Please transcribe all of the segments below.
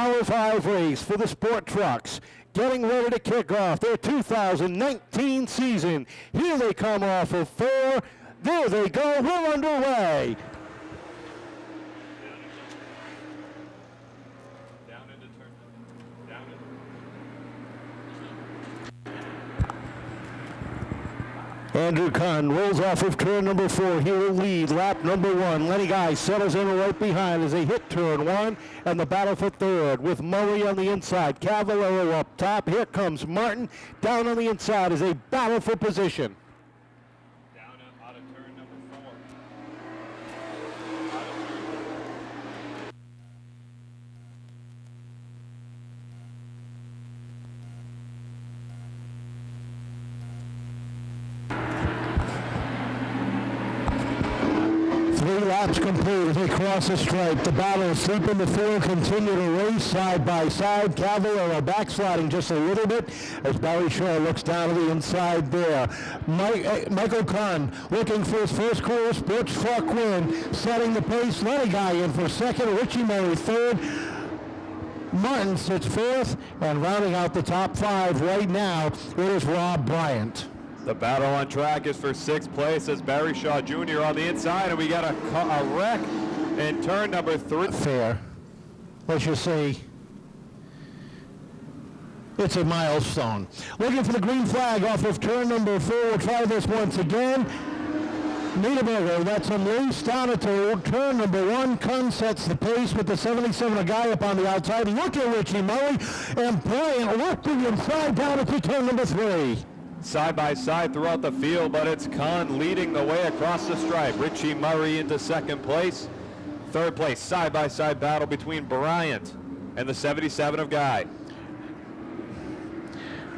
Seekonk-05 race for the sport trucks. Getting ready to kick off their 2019 season. Here they come off of 4. There they go. We're underway. Andrew Kahn rolls off of turn number 4. He will lead lap number 1. Lenny Guy settles in right behind as they hit turn 1 and the battle for third with Murray on the inside. Cavallero up top. Here comes Martin down on the inside as they battle for position. Down out of turn number 4. Three laps complete as they cross the stripe. The battle is deep in the field. Continue to race side by side. Cavallero backsliding just a little bit as Barry Shaw looks down to the inside there. Michael Kahn looking for his first career sports truck win. Setting the pace. Lenny Guy in for second. Richie Murray third. Martin sits fourth. And rounding out the top 5 right now, it is Rob Bryant. The battle on track is for 6th place as Barry Shaw Jr. on the inside, and we got a wreck in turn number 3. Fair. Let's just say it's a milestone. Looking for the green flag off of turn number 4. We'll try this once again. Niederberger lets him loose down at turn number 1. Kahn sets the pace with the 77, a guy up on the outside. Look at Richie Murray and Bryant working inside down at turn number 3. Side by side throughout the field, but it's Kahn leading the way across the stripe. Richie Murray into 2nd place. 3rd place, side by side battle between Bryant and the 77 of Guy.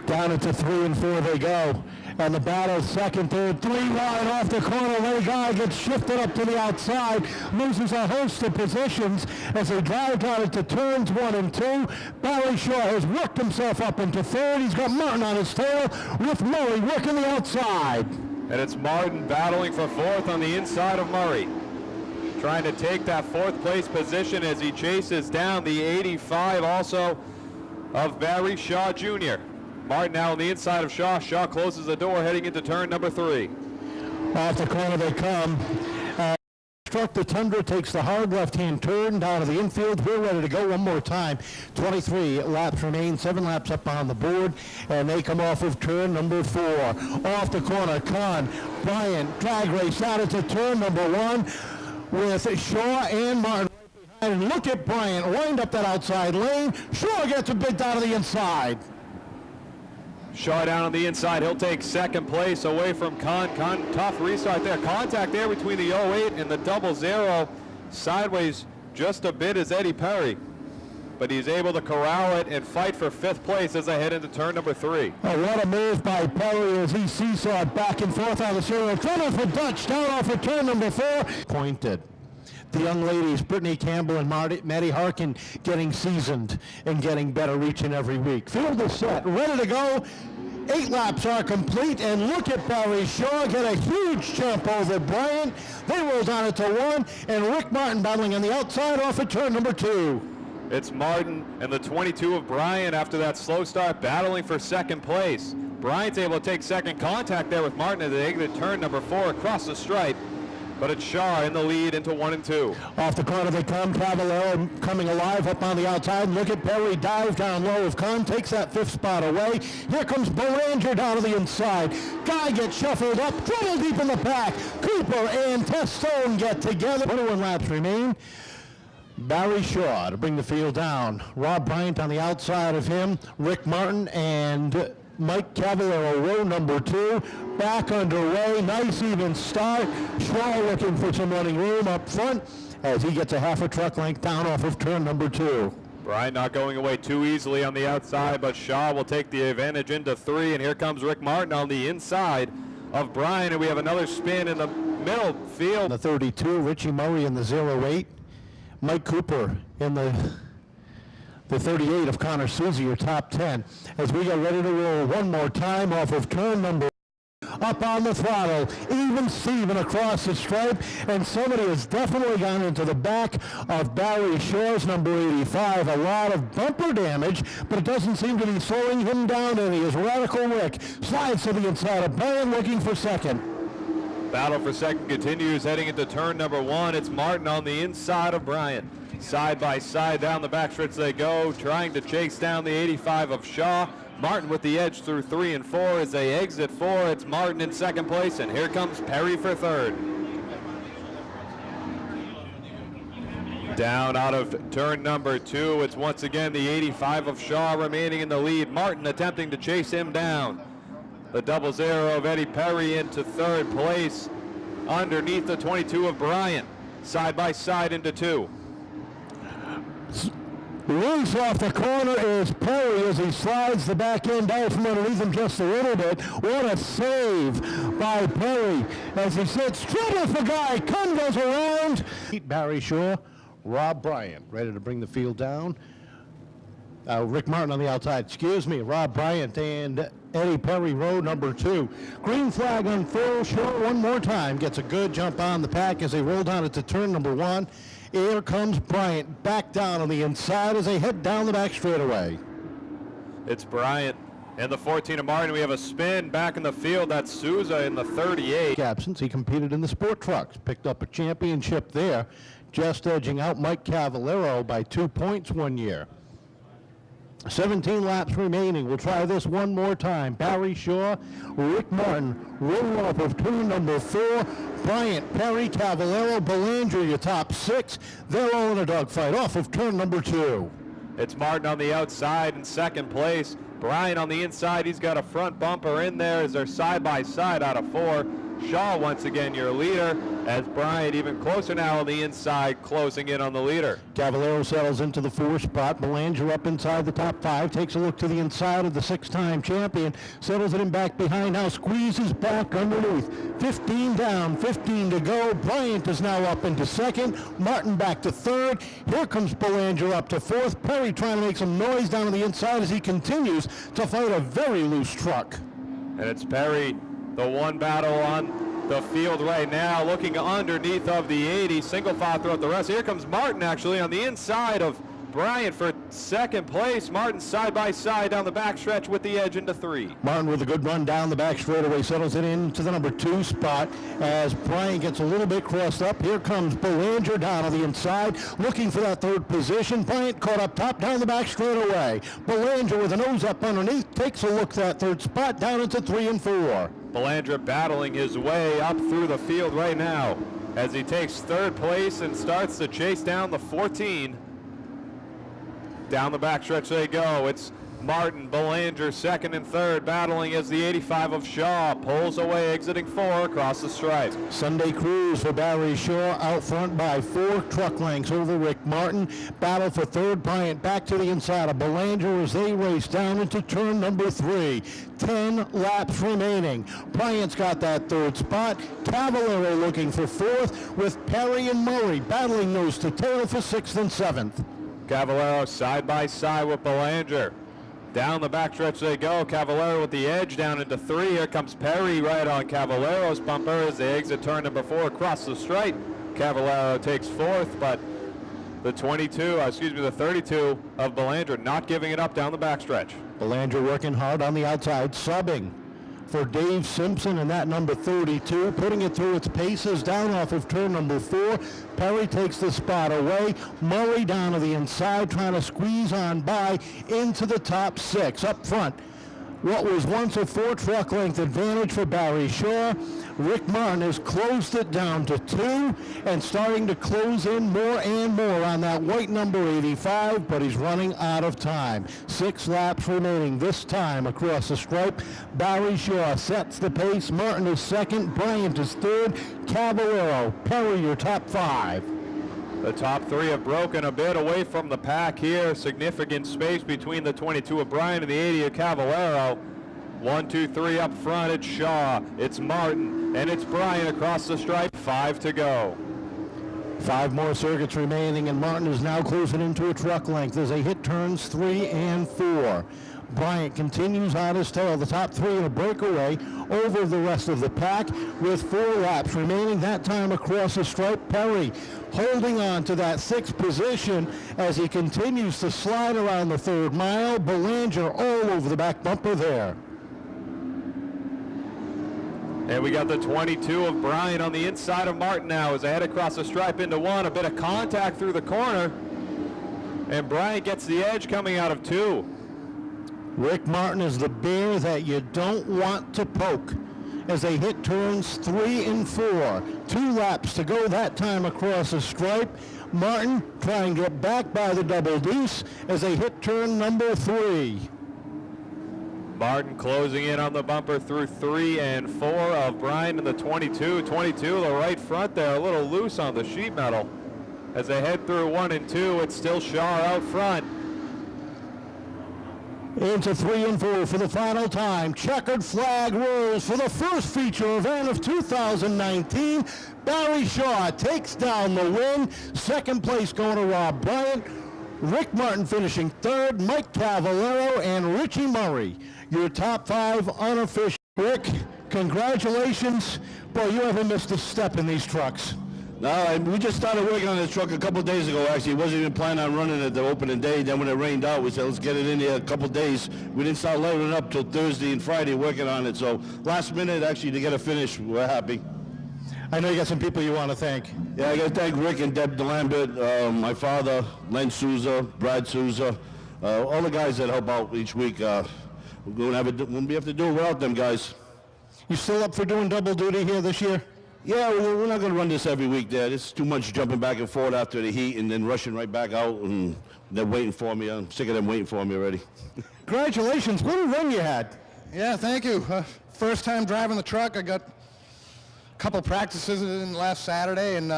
Down into 3 and 4 they go. And the battle, 2nd, 3rd, 3 wide off the corner. Lenny Guy gets shifted up to the outside, loses a host of positions as they drive down into turns 1 and 2. Barry Shaw has worked himself up into 3rd. He's got Martin on his tail with Murray working the outside. And it's Martin battling for 4th on the inside of Murray. Trying to take that 4th place position as he chases down the 85 also of Barry Shaw Jr. Martin now on the inside of Shaw. Shaw closes the door heading into turn number 3. Off the corner they come. Struck the Tundra, takes the hard left-hand turn down to the infield. We're ready to go one more time. 23 laps remain, 7 laps up on the board, and they come off of turn number 4. Off the corner, Kahn, Bryant, drag race out into turn number 1 with Shaw and Martin right behind. And look at Bryant, wind up that outside lane. Shaw gets a bit down to the inside. Shaw down on the inside. He'll take 2nd place away from Kahn. Kahn, tough restart there. Contact there between the 08 and the 00. Sideways just a bit is Eddie Perry. But he's able to corral it and fight for 5th place as they head into turn number 3. Oh, what a move by Perry as he seesawed back and forth on the serial. Turning for Dutch down off of turn number 4. Pointed. The young ladies, Brittany Campbell and Maddie Harkin, getting seasoned and getting better each and every week. Field is set, ready to go. 8 laps are complete, and look at Barry Shaw get a huge jump over Bryant. They roll down it to 1, and Rick Martin battling on the outside off of turn number 2. It's Martin and the 22 of Bryant after that slow start battling for 2nd place. Bryant's able to take 2nd contact there with Martin as they exit turn number 4 across the stripe. But it's Shaw in the lead into 1 and 2. Off the corner they come. Cavallero coming alive up on the outside. Look at Perry dive down low. If Kahn takes that 5th spot away, here comes Belanger down to the inside. Guy gets shuffled up. Trouble deep in the pack. Cooper and Testone get together. 21 laps remain. Barry Shaw to bring the field down. Rob Bryant on the outside of him. Rick Martin and Mike Cavallero, row number 2, back underway. Nice even start. Shaw looking for some running room up front as he gets a half a truck length down off of turn number 2. Bryant not going away too easily on the outside, but Shaw will take the advantage into 3, and here comes Rick Martin on the inside of Bryant, and we have another spin in the middle field. The 32, Richie Murray in the 08. Mike Cooper in the 38 of Connor Susie, your top 10. As we get ready to roll one more time off of turn number up on the throttle. Even Steven across the stripe, and somebody has definitely gone into the back of Barry Shaw's number 85. A lot of bumper damage, but it doesn't seem to be slowing him down any. As Radical Rick slides to the inside of Brian, looking for second. Battle for second continues heading into turn number 1. It's Martin on the inside of Bryant. Side by side down the backstretch they go, trying to chase down the 85 of Shaw. Martin with the edge through 3 and 4. As they exit 4, it's Martin in second place, and here comes Perry for third. Down out of turn number 2, it's once again the 85 of Shaw remaining in the lead. Martin attempting to chase him down. The 00 of Eddie Perry into third place underneath the 22 of Bryant. Side by side into 2. Loose off the corner is Perry as he slides the back end out from underneath him just a little bit. What a save by Perry as he sits. Trouble for Guy. Kun goes around. Barry Shaw, Rob Bryant ready to bring the field down. Rick Martin on the outside. Rob Bryant and Eddie Perry, row number 2. Green flag on full. Shaw one more time gets a good jump on the pack as they roll down into turn number 1. Here comes Bryant back down on the inside as they head down the back straightaway. It's Bryant and the 14 of Martin. We have a spin back in the field. That's Souza in the 38. Absence. He competed in the sport trucks. Picked up a championship there, just edging out Mike Cavallero by 2 points one year. 17 laps remaining. We'll try this one more time. Barry Shaw, Rick Martin, roll off of turn number 4. Bryant, Perry, Cavallero, Belanger, your top 6. They're all in a dogfight off of turn number 2. It's Martin on the outside in second place. Bryant on the inside. He's got a front bumper in there as they're side by side out of 4. Shaw once again your leader, as Bryant even closer now on the inside, closing in on the leader. Cavallero settles into the 4 spot. Belanger up inside the top 5, takes a look to the inside of the 6-time champion, settles it in back behind, now squeezes back underneath. 15 down, 15 to go. Bryant is now up into second. Martin back to third. Here comes Belanger up to 4th. Perry trying to make some noise down on the inside as he continues to fight a very loose truck. And it's Perry, the one battle on the field right now, looking underneath of the 80, single file throughout the rest. Here comes Martin actually on the inside of Bryant for second place. Martin side by side down the backstretch with the edge into 3. Martin with a good run down the back straightaway settles it into the number 2 spot as Bryant gets a little bit crossed up. Here comes Belanger down on the inside looking for that 3rd position. Bryant caught up top down the back straightaway. Belanger with a nose up underneath takes a look at that 3rd spot down into 3 and 4. Belanger battling his way up through the field right now as he takes 3rd place and starts to chase down the 14. Down the backstretch they go. It's Martin, Belanger, 2nd and 3rd, battling as the 85 of Shaw pulls away, exiting 4 across the stripe. Sunday cruise for Barry Shaw out front by 4 truck lengths over Rick Martin. Battle for 3rd. Bryant back to the inside of Belanger as they race down into turn number 3. 10 laps remaining. Bryant's got that 3rd spot. Cavallero looking for 4th with Perry and Murray battling nose to tail for 6th and 7th. Cavallero side by side with Belanger. Down the backstretch they go. Cavallero with the edge down into 3. Here comes Perry right on Cavallero's bumper as they exit turn number 4 across the stripe. Cavallero takes 4th, but the 32 of Belanger not giving it up down the backstretch. Belanger working hard on the outside, subbing for Dave Simpson and that number 32, putting it through its paces down off of turn number 4. Perry takes the spot away. Murray down to the inside, trying to squeeze on by into the top 6. Up front, what was once a 4 truck length advantage for Barry Shaw. Rick Martin has closed it down to 2 and starting to close in more and more on that white number 85, but he's running out of time. 6 laps remaining this time across the stripe. Barry Shaw sets the pace. Martin is 2nd. Bryant is 3rd. Cavallero, Perry, your top 5. The top 3 have broken a bit away from the pack here. Significant space between the 22 of Bryant and the 80 of Cavallero. 1, 2, 3 up front. It's Shaw, it's Martin, and it's Bryant across the stripe. 5 to go. 5 more circuits remaining, and Martin is now closing into a truck length as they hit turns 3 and 4. Bryant continues on his tail, the top 3 in a breakaway over the rest of the pack with 4 laps remaining. That time across the stripe, Perry holding on to that 6th position as he continues to slide around the 3rd mile. Belanger all over the back bumper there. And we got the 22 of Bryant on the inside of Martin now as they head across the stripe into 1. A bit of contact through the corner. And Bryant gets the edge coming out of 2. Rick Martin is the bear that you don't want to poke as they hit turns 3 and 4. 2 laps to go that time across the stripe. Martin trying to get back by the double deuce as they hit turn number 3. Martin closing in on the bumper through 3 and 4 of Bryant in the 22. 22, the right front there, a little loose on the sheet metal. As they head through 1 and 2, it's still Shaw out front. Into 3 and 4 for the final time. Checkered flag rolls for the first feature event of 2019. Barry Shaw takes down the win. 2nd place going to Rob Bryant. Rick Martin finishing 3rd, Mike Cavallero, and Richie Murray. Your top 5 unofficial. Rick, congratulations. Boy, you haven't missed a step in these trucks. No, we just started working on this truck a couple of days ago, actually. Wasn't even planning on running it the opening day. Then when it rained out, we said, let's get it in here a couple of days. We didn't start loading it up till Thursday and Friday working on it. So last minute, actually, to get it finished, we're happy. I know you got some people you want to thank. Yeah, I got to thank Rick and Deb DeLambert, my father, Len Souza, Brad Souza, all the guys that help out each week. Wouldn't be able to do it without them guys. You still up for doing double duty here this year? Yeah, we're not going to run this every week, Dad. It's too much jumping back and forth after the heat and then rushing right back out, and they're waiting for me. I'm sick of them waiting for me already. Congratulations. What a run you had. Yeah, thank you. First time driving the truck. I got a couple practices in last Saturday, and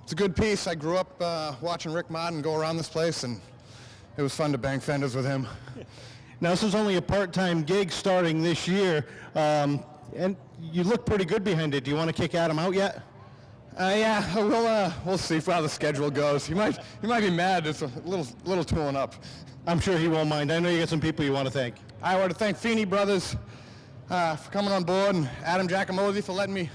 it's a good piece. I grew up watching Rick Martin go around this place, and it was fun to bang fenders with him. Now, this is only a part-time gig starting this year, and you look pretty good behind it. Do you want to kick Adam out yet? Yeah, we'll see how the schedule goes. He might be mad. It's a little tooling up. I'm sure he won't mind. I know you got some people you want to thank. I want to thank Feeney Brothers for coming on board, and Adam Giacomosi for letting me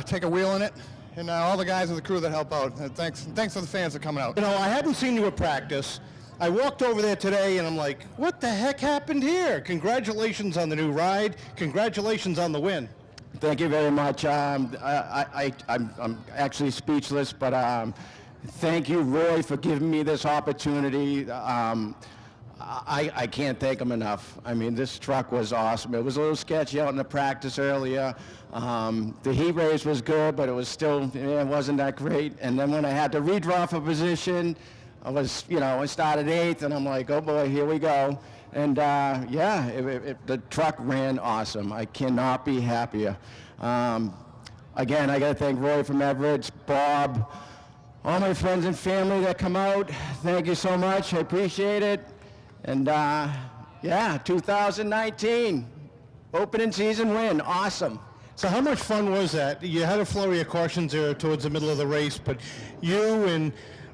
take a wheel in it, and all the guys in the crew that help out. Thanks for the fans for coming out. You know, I hadn't seen you at practice. I walked over there today, and I'm like, what the heck happened here? Congratulations on the new ride. Congratulations on the win. Thank you very much. I'm actually speechless, but thank you, Roy, for giving me this opportunity. I can't thank him enough. I mean, this truck was awesome. It was a little sketchy out in the practice earlier. The heat race was good, but it was still, it wasn't that great. And then when I had to redraw for position, I started 8th, and I'm like, oh boy, here we go. And the truck ran awesome. I cannot be happier. Again, I got to thank Roy from Everett, Bob, all my friends and family that come out. Thank you so much. I appreciate it. And 2019, opening season win, awesome. So how much fun was that? You had a flurry of cautions there towards the middle of the race, but you and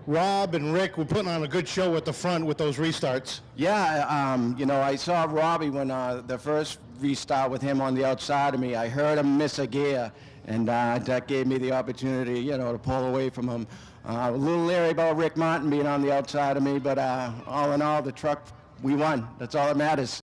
Rob and Rick were putting on a good show at the front with those restarts. Yeah, I saw Robbie when the first restart with him on the outside of me. I heard him miss a gear, and that gave me the opportunity, to pull away from him. A little leery about Rick Martin being on the outside of me, but all in all, the truck, we won. That's all that matters.